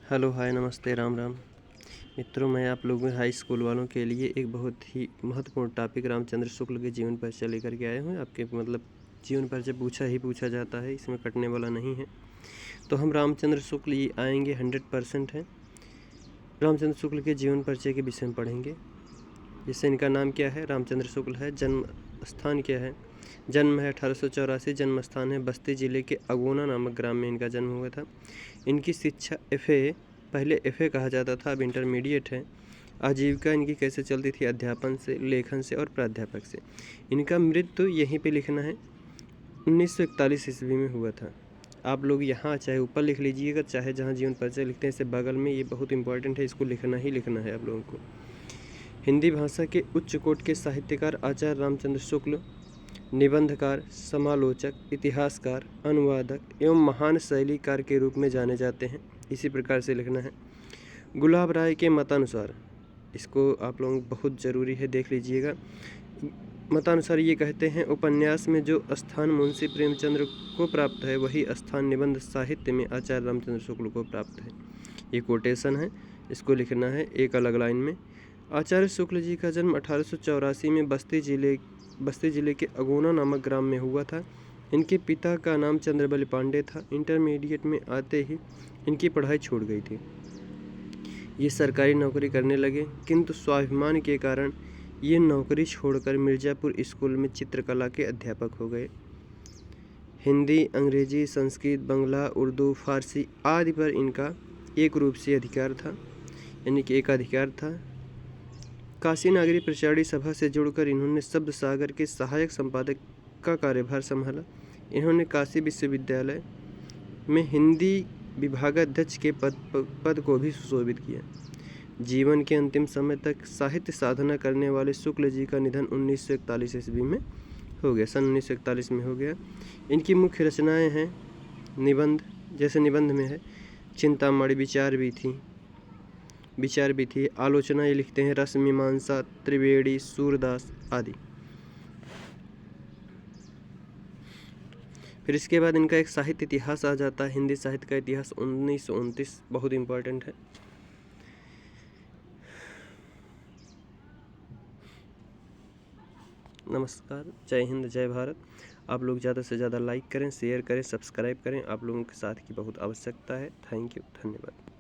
Hello hi नमस्ते राम राम मित्रों, मैं आप लोगों हाई स्कूल वालों के लिए एक बहुत ही महत्वपूर्ण टॉपिक रामचंद्र शुक्ल के जीवन परिचय लेकर के आए हूँ। आपके जीवन परिचय पूछा जाता है, इसमें कटने वाला नहीं है। तो हम रामचंद्र शुक्ल ये आएंगे 100% है। रामचंद्र शुक्ल के जीवन परिचय के विषय में पढ़ेंगे। जैसे इनका नाम क्या है, रामचंद्र शुक्ल है। जन्म स्थान क्या है, जन्म है 1884। जन्म स्थान है बस्ती जिले के अगोना नामक ग्राम में इनका जन्म हुआ था। इनकी शिक्षा पहले एफए कहा जाता था, अब इंटरमीडिएट है। आजीविका इनकी कैसे चलती थी, अध्यापन से, लेखन से और प्राध्यापक से। इनका मृत्यु यहीं पे लिखना है, 1941 ईस्वी में हुआ था। आप लोग यहाँ चाहे ऊपर लिख लीजिएगा, चाहे जहाँ जीवन परिचय लिखते हैं इसे बगल में, ये बहुत इंपॉर्टेंट है, इसको लिखना ही लिखना है आप लोगों को। हिंदी भाषा के उच्च कोटि के साहित्यकार आचार्य रामचंद्र शुक्ल निबंधकार, समालोचक, इतिहासकार, अनुवादक एवं महान शैलीकार के रूप में जाने जाते हैं। इसी प्रकार से लिखना है। गुलाब राय के मतानुसार, इसको आप लोगों को बहुत ज़रूरी है, देख लीजिएगा। मतानुसार ये कहते हैं, उपन्यास में जो स्थान मुंशी प्रेमचंद्र को प्राप्त है वही स्थान निबंध साहित्य में आचार्य रामचंद्र शुक्ल को प्राप्त है। ये कोटेशन है, इसको लिखना है एक अलग लाइन में। आचार्य शुक्ल जी का जन्म 1884 में बस्ती जिले के अगोना नामक ग्राम में हुआ था। इनके पिता का नाम चंद्रबल पांडे था। इंटरमीडिएट में आते ही इनकी पढ़ाई छूट गई थी। ये सरकारी नौकरी करने लगे, किंतु स्वाभिमान के कारण ये नौकरी छोड़कर मिर्ज़ापुर स्कूल में चित्रकला के अध्यापक हो गए। हिंदी, अंग्रेजी, संस्कृत, बांग्ला, उर्दू, फारसी आदि पर इनका एक रूप से अधिकार था, यानी कि एक अधिकार था। काशी नागरी प्रचारणी सभा से जुड़कर इन्होंने शब्द सागर के सहायक संपादक का कार्यभार संभाला। इन्होंने काशी विश्वविद्यालय में हिंदी विभागाध्यक्ष के पद को भी सुशोभित किया। जीवन के अंतिम समय तक साहित्य साधना करने वाले शुक्ल जी का निधन 1941 ईस्वी में हो गया, सन 1941 में हो गया। इनकी मुख्य रचनाएं हैं निबंध, जैसे निबंध में है चिंतामणि, विचार भी थी, आलोचना ये लिखते हैं रस मीमांसा, त्रिवेणी, सूरदास आदि। फिर इसके बाद इनका एक साहित्य इतिहास आ जाता है, हिंदी साहित्य का इतिहास 1929, बहुत इम्पोर्टेंट है। नमस्कार, जय हिंद, जय भारत। आप लोग ज़्यादा से ज़्यादा लाइक करें, शेयर करें, सब्सक्राइब करें, आप लोगों के साथ की बहुत आवश्यकता है। थैंक यू, धन्यवाद।